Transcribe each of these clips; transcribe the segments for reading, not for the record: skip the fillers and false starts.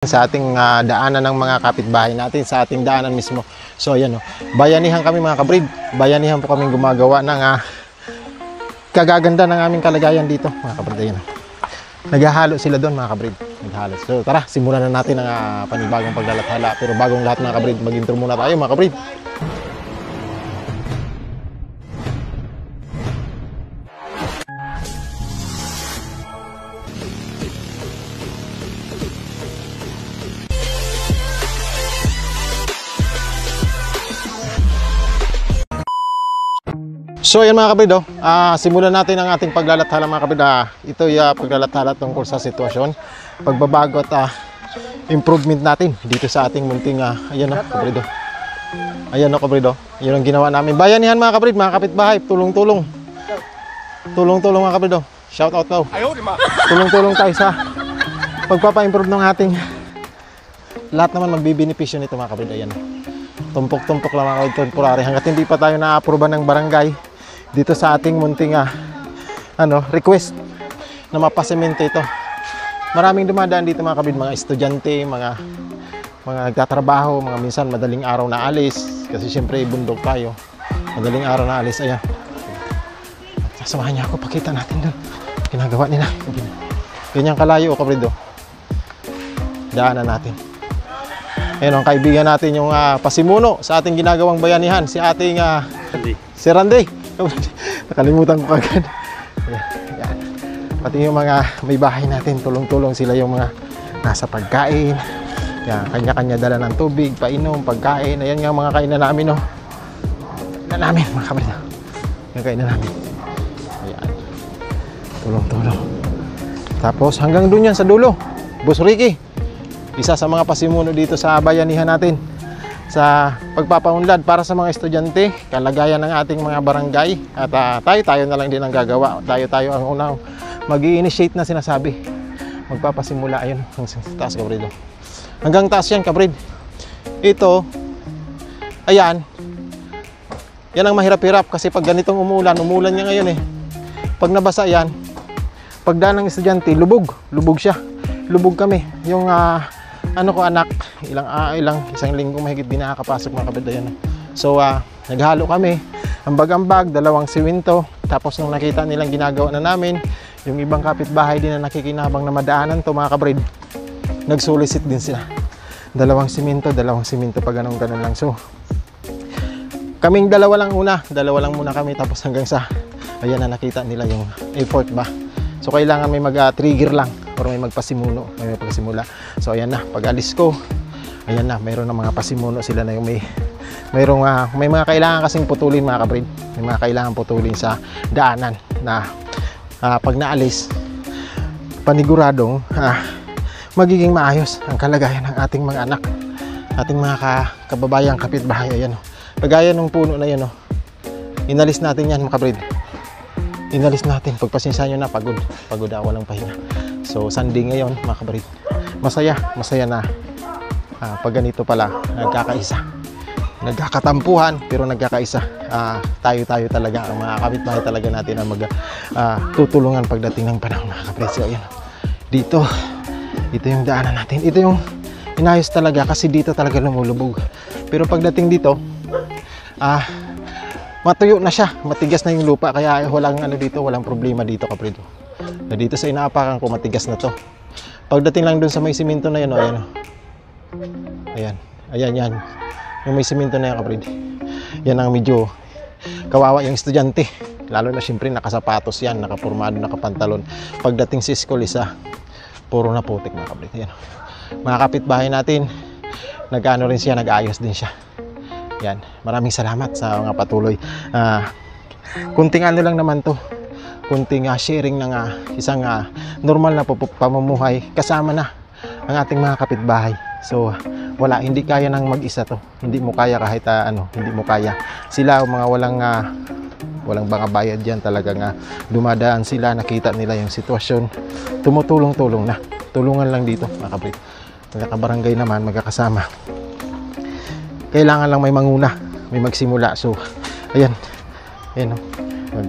Sa ating daanan ng mga kapitbahay natin, sa ating daanan mismo. So ayan o, bayanihan kami mga kabrid, bayanihan po kaming gumagawa ng kagaganda ng aming kalagayan dito mga kabrid. Ayan o, naghahalo sila doon mga kabrid, naghahalo. So tara, simulan na natin ang panibagong paglalathala. Pero bagong lahat mga kabrid, mag-intro muna tayo mga kabrid. So yan mga kabrid, simulan natin ang ating paglalathala mga kabrid. Ito yung paglalathala tungkol sa sitwasyon, pagbabago at improvement natin dito sa ating munting ayan o kabrid. Ayan o kabrid, yun ang ginawa namin. Bayanihan mga kabrid, mga kapitbahay, tulong-tulong. Tulong-tulong mga kabrid. Shout out daw. Tulong-tulong tayo sa pagpapa-improve ng ating lahat naman magbibenepisyo nito mga kabrid. Ayan. Tumpok-tumpok lang mga kabrid, temporary hanggat hindi pa tayo na-approve ng barangay dito sa ating munting request na mapasemento ito. Maraming dumadaan dito mga kabrid, mga estudyante, mga nagtatrabaho, mga minsan madaling araw na alis kasi syempre bundok tayo, madaling araw na alis. Ayan, sasamahan niya ako, pakita natin doon ginagawa nila. Ganyan kalayo kabrid, daanan natin. Ayun ang kaibigan natin, yung pasimuno sa ating ginagawang bayanihan, si ating si Randy. Nakalimutan ko agad. Ayan. Pati yung mga may bahay natin, tulong-tulong sila, yung mga nasa pagkain. Ayan, kanya-kanya dala ng tubig, painom, pagkain. Ayan nga mga kainan namin, kainan namin mga kabrid. Yung kainan namin. Ayan. Tulong-tulong. Tapos hanggang dun yan sa dulo, Boss Ricky, isa sa mga pasimuno dito sa bayanihan natin sa pagpapaunlad para sa mga estudyante, kalagayan ng ating mga barangay. At tayo na lang din ang gagawa. Tayo ang unang mag-i-initiate na sinasabi, magpapasimula. Ayun, hanggang taas kabrid. Hanggang taas yan kabrid. Ito, ayan, yan ang mahirap-hirap kasi pag ganitong umulan niya ngayon pag nabasa yan, pagdaan ng estudyante, lubog siya. Lubog kami. Yung anak, isang linggo mahigit di nakakapasok mga kabrid. Ayan. So naghalo kami, ambag-ambag, dalawang siminto. Tapos nung nakita nilang ginagawa na namin, yung ibang kapitbahay din na nakikinabang na madaanan to mga kabrid, nag-solicit din sila. Dalawang siminto pa ganun lang. So kaming dalawa lang muna kami, tapos hanggang sa ayan na nakita nila yung effort ba. So kailangan may mag-trigger lang or may magpasimuno, may magpasimula. So ayan na, pag alis ko, ayan na, mayroon na mga pasimuno sila na yung may mga kailangan kasing putulin mga kabrid. May mga kailangan putulin sa daanan na pag naalis, paniguradong magiging maayos ang kalagayan ng ating mga anak, ating mga kababayang kapitbahay. Ayan kagaya ng puno na yan inalis natin yan mga kabrid. Inalis natin, pagpasensya nyo na, pagod ako, walang pahinga. So Sunday ngayon mga kabrid, masaya na pag ganito pala, nagkakatampuhan pero nagkakaisa. Tayo talaga, ang mga kapitbahay talaga natin ang tutulungan pagdating ng panahon mga kabrid. So ayan, dito yung daanan natin, ito yung inayos talaga kasi dito talaga lumulubog. Pero pagdating dito matuyo na siya, matigas na yung lupa, kaya walang walang problema dito kabrid. Dito sa inaapakan ko, matigas na to. Pagdating lang dun sa may simento na yan, ayan, yung may simento na yan kabrid, yan ang medyo kawawa yung estudyante, lalo na siyempre nakasapatos yan, nakapurmado, nakapantalon. Pagdating sa school, puro na putik mga kabrid. Ayan. Mga kapitbahay natin, nag-ano rin siya, nag-ayos din siya. Yan, maraming salamat sa mga patuloy. Kunting lang naman to, kunting sharing ng isang normal na pamumuhay kasama na ang ating mga kapitbahay. So hindi kaya ng mag-isa to, hindi mo kaya kahit hindi mo kaya. Sila mga walang bayad yan, talagang dumadaan sila, nakita nila yung sitwasyon, tumutulong-tulong na, tulungan lang dito mga kabrid. Magkakabarangay naman, magkakasama, kailangan lang may manguna, may magsimula. So ayan,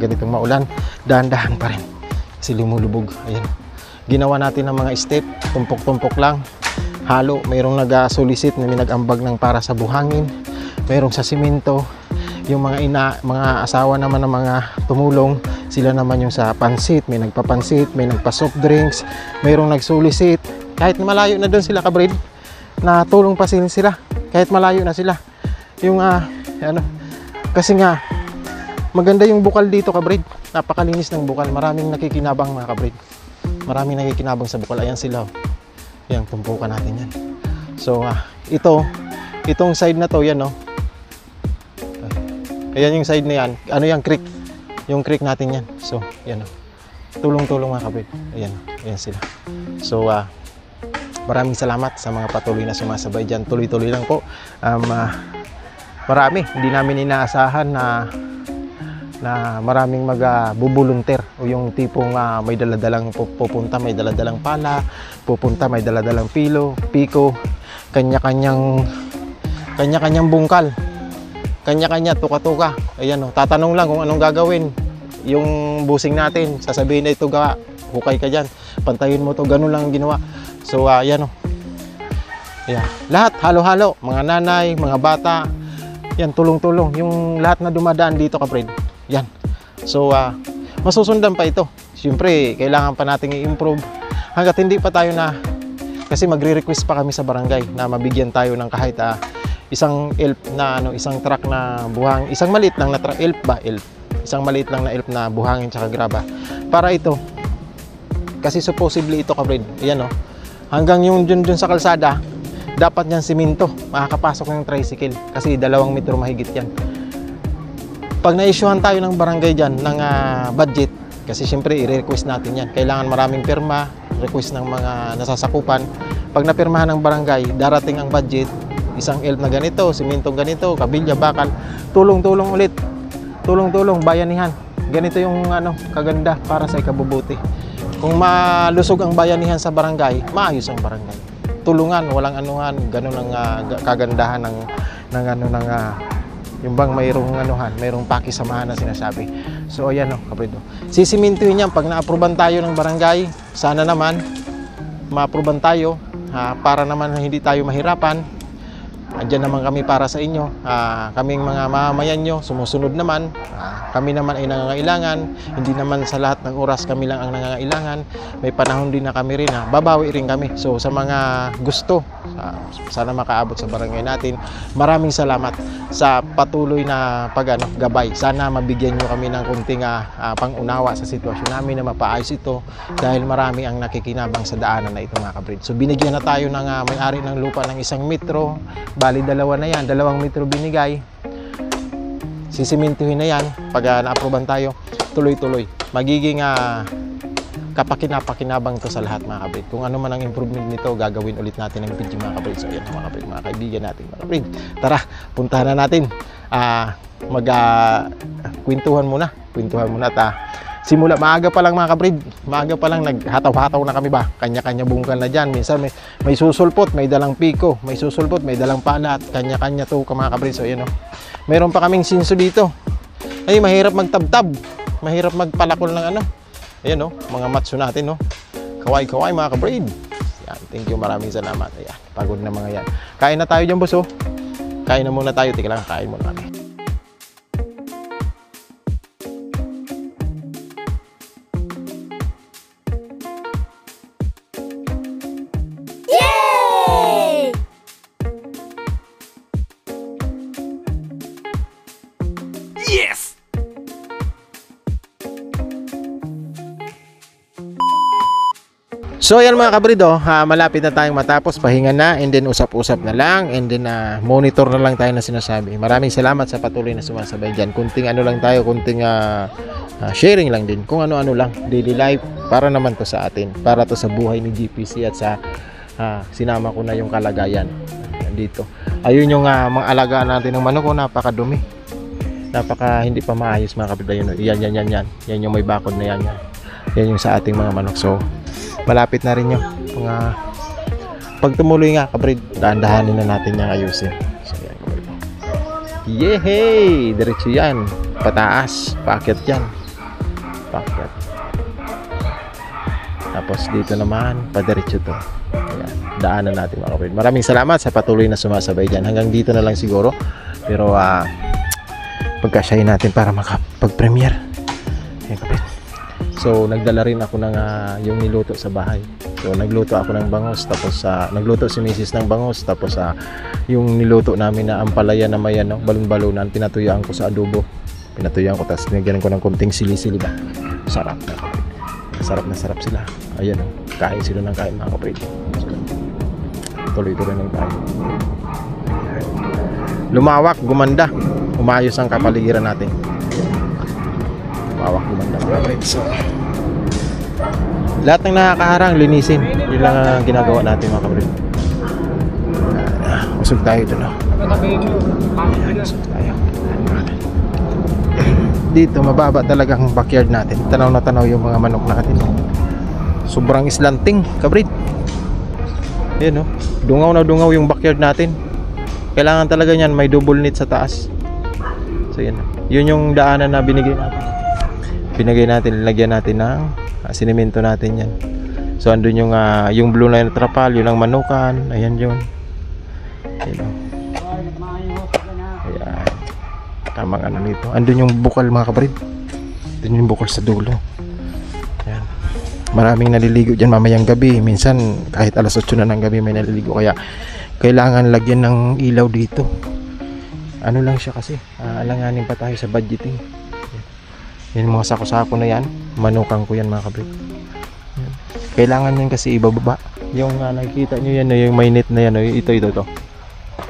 ganitong maulan, dahan-dahan pa rin kasi lumulubog. Ayan, ginawa natin ng mga step, tumpok-tumpok lang. halo, mayroong nag-solicit na may nag-ambag ng para sa buhangin, mayroong sa simento. Yung mga asawa naman ng mga tumulong, sila naman yung sa pansit, may nagpapansit, may nagpa-soft drinks, mayroong nag-solicit. Kahit malayo na doon sila kabrid, na tulong pa sila kahit malayo na sila. Yung kasi nga maganda yung bukal dito kabrid, napakalinis ng bukal, maraming nakikinabang mga kabrid, maraming nakikinabang sa bukal. Ayan sila, yan, tumpukan natin yan. So itong side na to, yan ayan yung side na yan, yung creek, yung creek natin yan. So yan, tulong-tulong mga kabrid, ayan sila. So maraming salamat sa mga patuloy na sumasabay dyan, tuloy-tuloy lang po. Marami, hindi namin inaasahan na maraming magbubulunter, o yung tipong may daladalang pupunta, may daladalang pala, pupunta, may daladalang piko, kanya-kanyang bungkal, kanya-kanya tuka-tuka. Ayan, tatanong lang kung anong gagawin yung busing natin, sasabihin na ito gawa, hukay ka dyan, pantayin mo to, ganun lang ang ginawa. So ayan, yeah. Lahat halo-halo, mga nanay, mga bata, yan, tulong-tulong yung lahat na dumadaan dito kabrid. Yan. So masusundan pa ito. Siyempre, kailangan pa nating i-improve hangga't hindi pa tayo kasi magre-request pa kami sa barangay na mabigyan tayo ng kahit isang elf na isang truck na buhang, isang maliit lang na truck, isang maliit lang na elf na buhangin tsaka graba. Para ito, kasi supposedly ito kabrid, ayan hanggang yung dun sa kalsada, dapat yan simento, makakapasok ng tricycle kasi 2 metro mahigit yan. Pag na-issuehan tayo ng barangay dyan ng budget, kasi siyempre i-request natin yan, kailangan maraming pirma, request ng mga nasasakupan. Pag napirmahan ng barangay, darating ang budget, isang elf na ganito, simentong ganito, kabilya, bakal, tulong-tulong ulit, tulong-tulong, bayanihan. Ganito yung kaganda para sa ikabubuti. Kung malusog ang bayanihan sa barangay, maayos ang barangay. Tulungan, walang anuhan, ganun ang kagandahan ng yung bang mayroong pakisamahan na sinasabi. So ayan kabrid. Sisimintuhin yan pag na-aproban tayo ng barangay. Sana naman ma-aproban tayo para naman hindi tayo mahirapan. Andiyan naman kami para sa inyo. Kaming mga mamamayan nyo, sumusunod naman. Kami naman ay nangangailangan. Hindi naman sa lahat ng oras kami lang ang nangangailangan. May panahon din na kami rin babawi rin kami. So sa mga gusto, sana makaabot sa barangay natin. Maraming salamat sa patuloy na gabay. Sana mabigyan nyo kami ng kunting pangunawa sa sitwasyon namin na mapaayos ito dahil marami ang nakikinabang sa daanan na ito mga kabrid. So binigyan na tayo ng may-ari ng lupa ng 1 metro. Bali 2 na yan, 2 metro binigay. Sisimintuhin na yan pag na-aproban tayo, tuloy-tuloy. Magiging kapakinapakinabang to sa lahat mga kabrid. Kung ano man ang improvement nito, gagawin ulit natin ng video mga kabrid. So ayan mga kabrid, mga kaibigan natin mga kabrid. Tara, puntahan na natin. Kwentuhan muna simula maaga pa lang mga kabrid, maaga pa lang naghataw-hataw na kami ba, kanya-kanya bungkal na dyan. Minsan may susulpot, may dalang piko, may susulpot, may dalang pala at kanya-kanya to mga kabrid. So ayan meron pa kaming sinso dito. Ay, mahirap magtabtab, mahirap magpalakol ng ayan mga matso natin kaway-kaway mga kabrid. Yan, thank you, maraming salamat. Ayan, pagod na mga yan. Kain na tayo dyan boss kain na muna tayo, tika lang, kain muna kami. Yes! So yan mga kabrid, malapit na tayong matapos, pahinga na, and then usap-usap na lang, and then monitor na lang tayo na sinasabi. Maraming salamat sa patuloy na sumasabay dyan. Kunting lang tayo, kunting sharing lang din, kung ano-ano lang, daily life, para naman to sa atin, para to sa buhay ni GPC at sa sinama ko na yung kalagayan dito. Ayun yung mga alagaan natin ng manok, napakadumi. Hindi pa maayos mga kabrid. Yan yung may bakod na yan yung sa ating mga manok. So malapit na rin yung pag tumuloy nga kabrid, dahan-dahanin na natin yung ayusin. So yan kabrid, yehey, diretso yan, pataas, paakyat yan, paakyat. Tapos dito naman padiretso to. Ayan, daanan natin mga kapatid. Maraming salamat sa patuloy na sumasabay dyan. Hanggang dito na lang siguro. Pero pagkasyahin natin para makapag-premiere. Ayan kapatid. So nagdala rin ako ng yung niluto sa bahay. So nagluto ako ng bangos, tapos nagluto si Mrs. ng bangos, tapos yung niluto namin na ampalaya na may balon-balonan, pinatuyaan ko sa adobo. Pinatuyaan ko, tapos nilagyan ko ng konting sili-sili ba. Sarap na kapatid. Sarap na sarap sila. Ayan kain sila ng kain mga kapatid. Tuloy-tuloy ng kain. Lumawak, gumanda. Umayos ang kapaligiran natin. Lumawak, gumanda mga kapatid. So lahat ng nakakaharang, linisin. Yun lang ang ginagawa natin mga kapatid. Usog tayo doon. Usog tayo. Dito mababa talaga ang backyard natin. Tanaw na tanaw yung mga manok natin. Sobrang islanting kapatid. Ayan dungaw na dungaw yung backyard natin. Kailangan talaga yan may double net sa taas. So yan. Yun yung daanan na binigay natin. Lagyan natin ng sinimento natin yan. So andun yung blue line trapal, yun ang manukan. Ayan yun. Ayan. Ayan. Tamang nito. Andun yung bukal mga kapatid. Andun yung bukal sa dulo. Ayan. Maraming naliligo dyan mamayang gabi. Minsan kahit alas 8 na ng gabi may naliligo. Kaya kailangan lagyan ng ilaw dito. Ano lang siya kasi. Alanganin pa tayo sa budgeting. Yan mga sako-sako na yan. Manukan ko yan mga kapatid. Kailangan yan kasi ibababa. Yung nakikita nyo yan, yung may net na yan. Ito.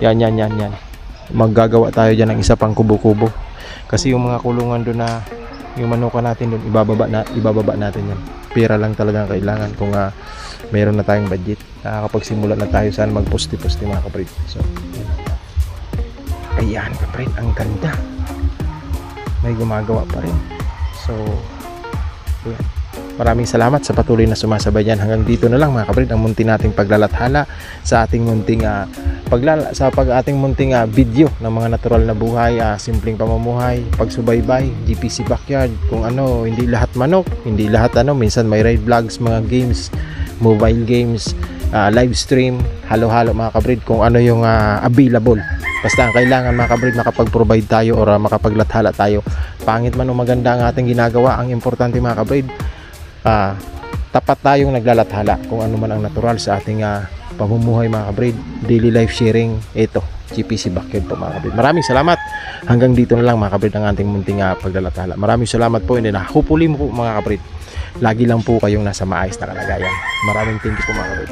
Yan. Maggagawa tayo dyan ng isa pang kubo-kubo. Kasi yung mga kulungan doon na yung manukan natin doon, ibababa natin yan. Pera lang talaga kailangan kung meron na tayong budget. Kapag simulan na tayo saan magposte-poste mga kapatid. So, ayan kapatid, ang ganda. May gumagawa pa rin. So, ayan. Maraming salamat sa patuloy na sumasabay dyan. Hanggang dito na lang mga kapatid ang munti nating paglalathala sa ating munting ating munting video ng mga natural na buhay, simpleng pamumuhay, pagsubaybay, GPC Backyard. Kung hindi lahat manok, hindi lahat minsan may ride vlogs, mga games, mobile games, live stream, halo-halo mga kapatid, kung ano yung available. Basta ang kailangan mga kabrid, makapag-provide tayo or makapaglathala tayo. Pangit man o maganda ang ating ginagawa, ang importante mga kabrid, tapat tayong naglalathala kung ano man ang natural sa ating pamumuhay mga kabrid. Daily life sharing, ito, GPC Backyard po mga kabrid. Maraming salamat. Hanggang dito na lang mga kabrid ang ating munting paglalathala. Maraming salamat po, and hopefully mo po mga kabrid, lagi lang po kayong nasa maayos na kalagayan. Maraming thank you po mga kabrid.